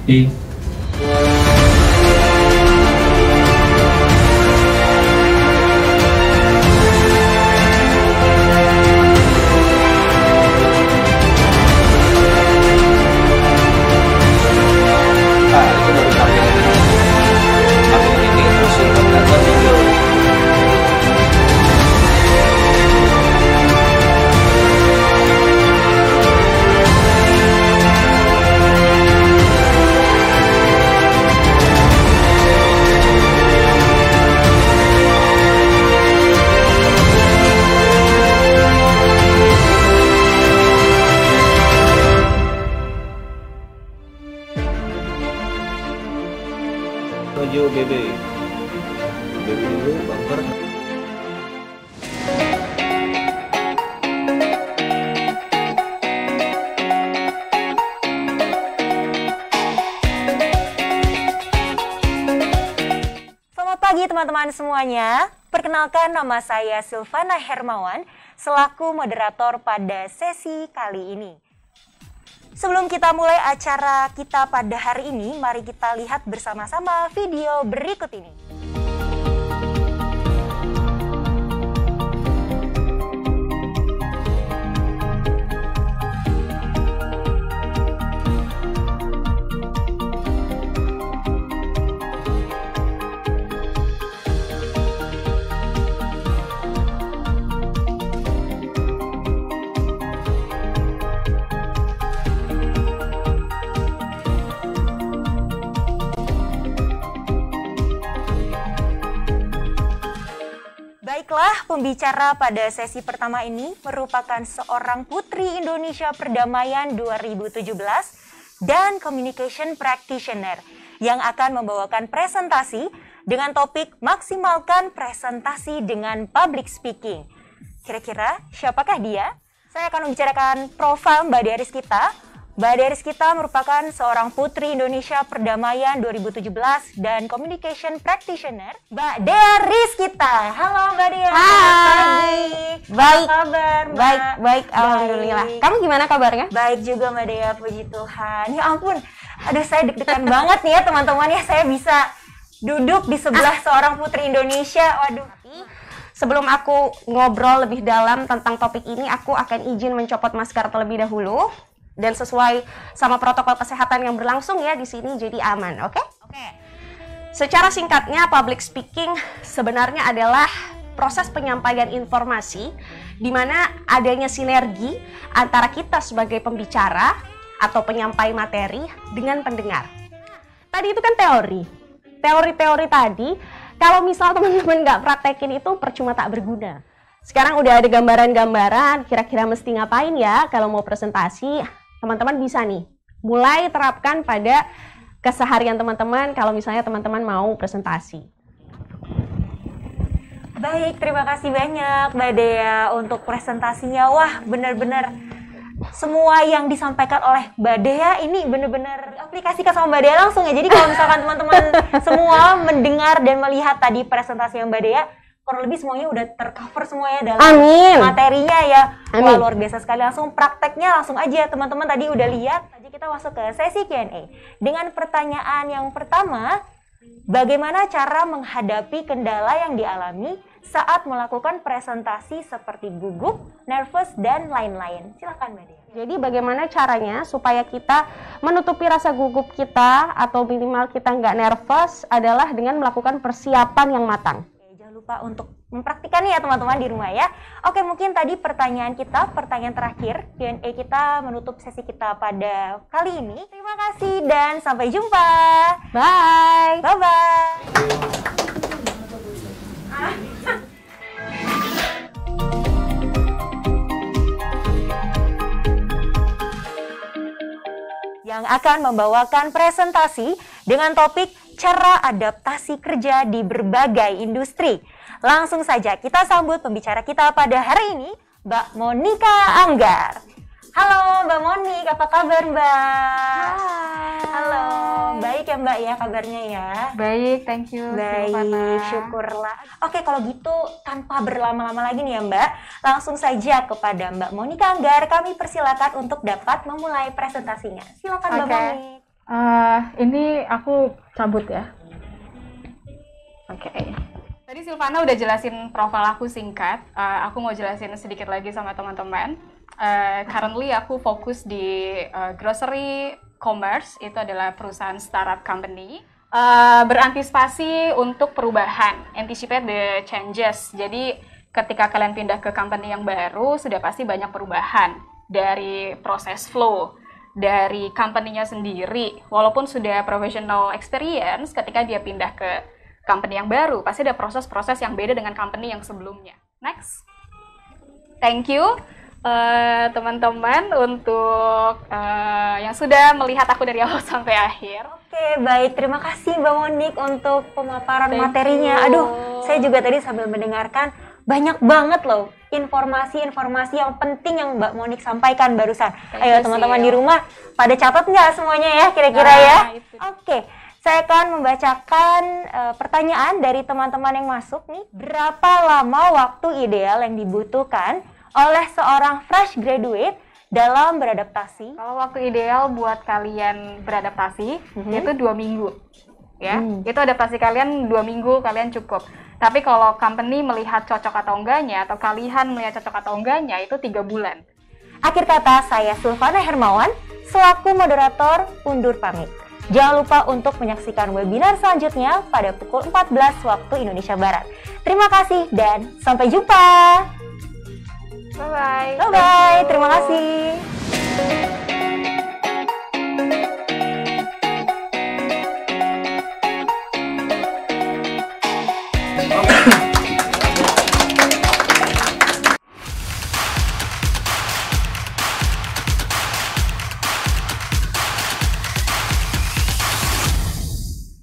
I. Itu baru tampilan ini terus menonton video. Menuju BB dulu bumper. Selamat pagi teman-teman semuanya. Perkenalkan, nama saya Silvana Hermawan selaku moderator pada sesi kali ini. Sebelum kita mulai acara kita pada hari ini, mari kita lihat bersama-sama video berikut ini. Baiklah, pembicara pada sesi pertama ini merupakan seorang Putri Indonesia Perdamaian 2017 dan Communication Practitioner yang akan membawakan presentasi dengan topik maksimalkan presentasi dengan public speaking. Kira-kira siapakah dia? Saya akan membicarakan profil Mbak Deris kita. Mbak Deris kita merupakan seorang Putri Indonesia Perdamaian 2017 dan Communication Practitioner. Mbak Deris kita. Halo Mbak Deris. Hai. Baik. Apa kabar Mbak? Baik. Alhamdulillah. Kamu gimana kabarnya? Baik juga Mbak Dea, puji Tuhan. Ya ampun, aduh saya deg-degan banget nih ya teman-teman ya. Saya bisa duduk di sebelah seorang Putri Indonesia. Waduh. Sebelum aku ngobrol lebih dalam tentang topik ini, aku akan izin mencopot masker terlebih dahulu. Dan sesuai sama protokol kesehatan yang berlangsung ya di sini, jadi aman, oke? Oke. Secara singkatnya, public speaking sebenarnya adalah proses penyampaian informasi di mana adanya sinergi antara kita sebagai pembicara atau penyampai materi dengan pendengar. Tadi itu kan teori. Teori-teori tadi, kalau misal teman-teman nggak praktekin itu percuma tak berguna. Sekarang udah ada gambaran-gambaran, kira-kira mesti ngapain ya kalau mau presentasi. Teman-teman bisa nih, mulai terapkan pada keseharian teman-teman kalau misalnya teman-teman mau presentasi. Baik, terima kasih banyak Mbak Dea untuk presentasinya. Wah, benar-benar semua yang disampaikan oleh Mbak Dea ini benar-benar aplikasikan sama Mbak Dea langsung ya. Jadi kalau misalkan teman-teman semua mendengar dan melihat tadi presentasi yang Mbak Dea, kurang lebih semuanya udah tercover semuanya dalam materinya ya. Wah, luar biasa sekali. Langsung prakteknya langsung aja teman-teman tadi udah lihat. Tadi kita masuk ke sesi Q&A dengan pertanyaan yang pertama, bagaimana cara menghadapi kendala yang dialami saat melakukan presentasi seperti gugup, nervous, dan lain-lain? Silahkan Mbak Dea. Jadi bagaimana caranya supaya kita menutupi rasa gugup kita atau minimal kita nggak nervous adalah dengan melakukan persiapan yang matang. Lupa untuk mempraktikannya ya teman-teman di rumah ya. Oke, mungkin tadi pertanyaan terakhir Q&A kita menutup sesi kita pada kali ini. Terima kasih dan sampai jumpa. Bye. Bye-bye. Yang akan membawakan presentasi dengan topik cara adaptasi kerja di berbagai industri. Langsung saja kita sambut pembicara kita pada hari ini, Mbak Monika Anggar. Halo Mbak Monik, apa kabar Mbak? Hai. Halo, baik ya Mbak ya kabarnya ya? Baik, thank you. Baik, Silvana. syukurlah. Oke, kalau gitu tanpa berlama-lama lagi nih ya Mbak, langsung saja kepada Mbak Monika Anggar, kami persilakan untuk dapat memulai presentasinya. Silakan Mbak Monik. Ini aku cabut ya. Oke. Tadi Silvana udah jelasin profil aku singkat. Aku mau jelasin sedikit lagi sama teman-teman. Currently aku fokus di grocery commerce. Itu adalah perusahaan startup company. Berantisipasi untuk perubahan, anticipate the changes. Jadi ketika kalian pindah ke company yang baru, sudah pasti banyak perubahan dari proses flow, dari company-nya sendiri. Walaupun sudah professional experience, ketika dia pindah ke company yang baru, pasti ada proses-proses yang beda dengan company yang sebelumnya. Next. Thank you teman-teman untuk yang sudah melihat aku dari awal sampai akhir. Oke, baik. Terima kasih Mbak Monik untuk pemaparan Thank materinya. you. Aduh, saya juga tadi sambil mendengarkan banyak banget loh informasi-informasi yang penting yang Mbak Monik sampaikan barusan. Thank Ayo you, teman-teman Sil. di rumah pada catat nggak semuanya ya kira-kira Nah, ya? itu. Oke, saya akan membacakan pertanyaan dari teman-teman yang masuk nih. Berapa lama waktu ideal yang dibutuhkan oleh seorang fresh graduate dalam beradaptasi? Kalau waktu ideal buat kalian beradaptasi itu 2 minggu, ya. Itu adaptasi kalian 2 minggu kalian cukup. Tapi kalau company melihat cocok atau enggaknya, atau kalian melihat cocok atau enggaknya, itu 3 bulan. Akhir kata, saya Silvana Hermawan selaku moderator undur pamit. Jangan lupa untuk menyaksikan webinar selanjutnya pada pukul 14 waktu Indonesia Barat. Terima kasih dan sampai jumpa. Bye-bye. Bye-bye. Terima kasih.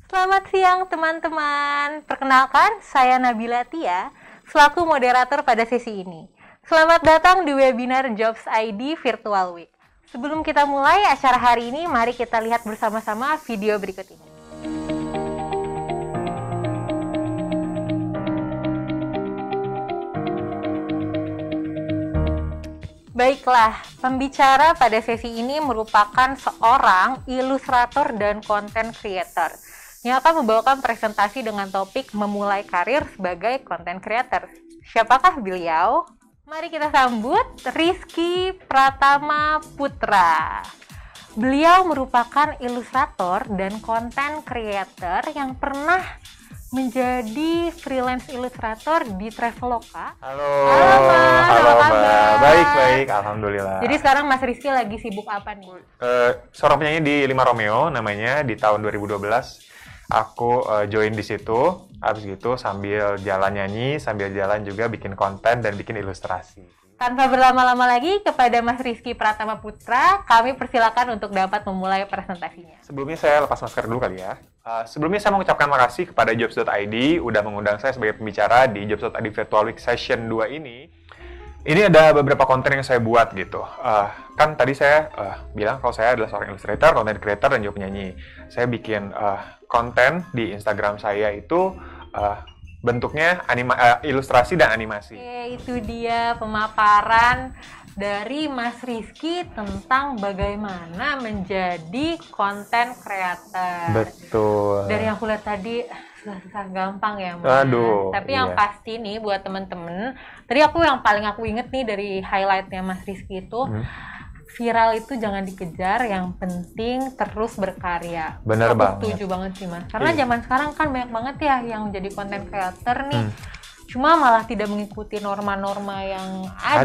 Selamat siang teman-teman. Perkenalkan, saya Nabila Tia, selaku moderator pada sesi ini. Selamat datang di webinar Jobs ID Virtual Week. Sebelum kita mulai acara hari ini, mari kita lihat bersama-sama video berikut ini. Baiklah, pembicara pada sesi ini merupakan seorang ilustrator dan content creator yang akan membawakan presentasi dengan topik memulai karir sebagai content creator. Siapakah beliau? Mari kita sambut Rizky Pratama Putra. Beliau merupakan ilustrator dan content creator yang pernah menjadi freelance ilustrator di Traveloka. Halo, Halo, Mas. halo Apa kabar? Mbak. Baik, alhamdulillah. Jadi sekarang Mas Rizky lagi sibuk apa nih? Seorang penyanyi di Lima Romeo namanya di tahun 2012. Aku join di situ, habis gitu sambil jalan nyanyi, sambil jalan juga bikin konten dan bikin ilustrasi. Tanpa berlama-lama lagi, kepada Mas Rizky Pratama Putra, kami persilakan untuk dapat memulai presentasinya. Sebelumnya saya lepas masker dulu kali ya. Sebelumnya saya mengucapkan makasih kepada Jobs.id udah mengundang saya sebagai pembicara di Jobs.id Virtual Week Session 2 ini. Ini ada beberapa konten yang saya buat gitu. Kan tadi saya bilang kalau saya adalah seorang illustrator, content creator, dan juga penyanyi. Saya bikin konten di Instagram saya itu bentuknya ilustrasi dan animasi. Oke, itu dia pemaparan dari Mas Rizky tentang bagaimana menjadi content creator. Betul. Dari yang aku lihat tadi, susah gampang ya, Mas. Aduh, Tapi yang iya. pasti nih buat temen-temen, tadi yang paling aku inget nih dari highlightnya Mas Rizky itu, viral itu jangan dikejar, yang penting terus berkarya. Bener Aku banget. setuju banget sih, Mas. Karena Iya. zaman sekarang kan banyak banget ya yang jadi content creator nih. Cuma malah tidak mengikuti norma-norma yang ada.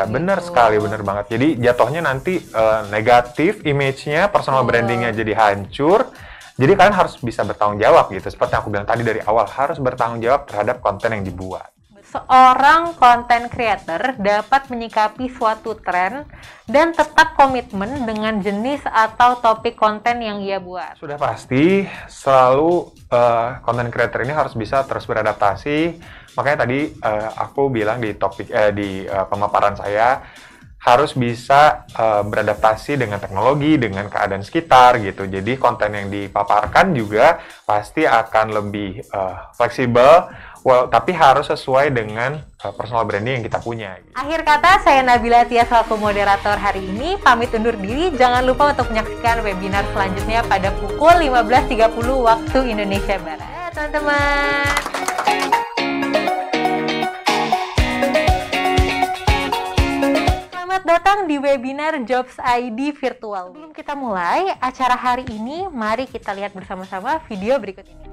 gitu. Bener sekali, bener banget. Jadi jatuhnya nanti negatif, image-nya, personal branding-nya jadi hancur. Jadi kalian harus bisa bertanggung jawab gitu. Seperti yang aku bilang tadi dari awal, harus bertanggung jawab terhadap konten yang dibuat. Seorang content creator dapat menyikapi suatu tren dan tetap komitmen dengan jenis atau topik konten yang ia buat. Sudah pasti, selalu content creator ini harus bisa terus beradaptasi. Makanya tadi aku bilang di topik di pemaparan saya, harus bisa beradaptasi dengan teknologi, dengan keadaan sekitar gitu. Jadi konten yang dipaparkan juga pasti akan lebih fleksibel tapi harus sesuai dengan personal branding yang kita punya. Akhir kata, saya Nabila Tia selaku moderator hari ini pamit undur diri. Jangan lupa untuk menyaksikan webinar selanjutnya pada pukul 15.30 waktu Indonesia Barat. Ya, teman-teman. Selamat datang di webinar Jobs ID Virtual. Sebelum kita mulai acara hari ini, mari kita lihat bersama-sama video berikut ini.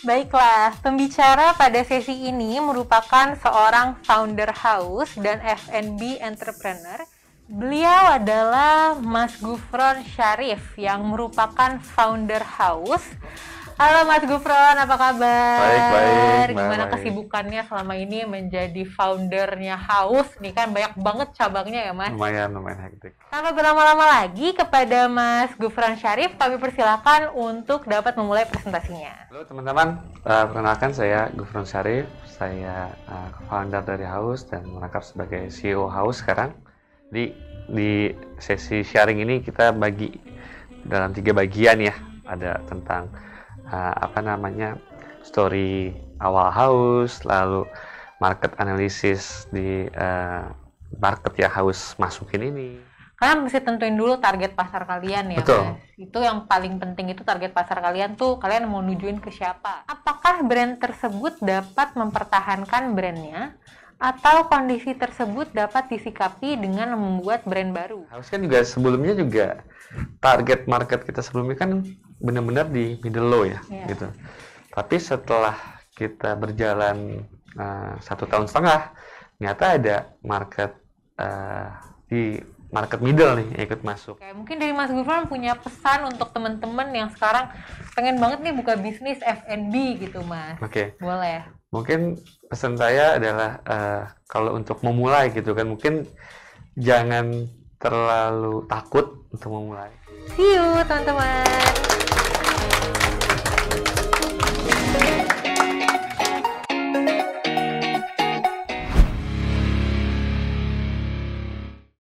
Baiklah, pembicara pada sesi ini merupakan seorang founder house dan F&B entrepreneur. Beliau adalah Mas Gufron Syarif yang merupakan founder house. Halo Mas Gufron, apa kabar? Baik. Gimana Baik. kesibukannya selama ini menjadi foundernya house? Nih kan banyak banget cabangnya ya Mas. Lumayan hektik. Tanpa berlama-lama lagi, kepada Mas Gufron Syarif kami persilakan untuk dapat memulai presentasinya. Halo teman-teman, perkenalkan saya Gufron Syarif, saya founder dari House dan merangkap sebagai CEO House sekarang. Di sesi sharing ini kita bagi dalam 3 bagian ya, ada tentang story awal House, lalu market analysis di market ya House masukin ini. Kalian mesti tentuin dulu target pasar kalian ya. Betul. Mas. Itu yang paling penting, itu target pasar kalian tuh kalian mau nujuin ke siapa. Apakah brand tersebut dapat mempertahankan brandnya atau kondisi tersebut dapat disikapi dengan membuat brand baru. House kan juga sebelumnya juga target market kita sebelumnya kan benar-benar di middle low ya, gitu. Tapi setelah kita berjalan 1,5 tahun, ternyata ada market di market middle nih yang ikut masuk. Oke, mungkin dari Mas Gufron punya pesan untuk teman-teman yang sekarang pengen banget nih buka bisnis F&B gitu, Mas. Oke. Boleh. Mungkin pesan saya adalah kalau untuk memulai gitu kan, mungkin jangan terlalu takut untuk memulai. See you teman-teman.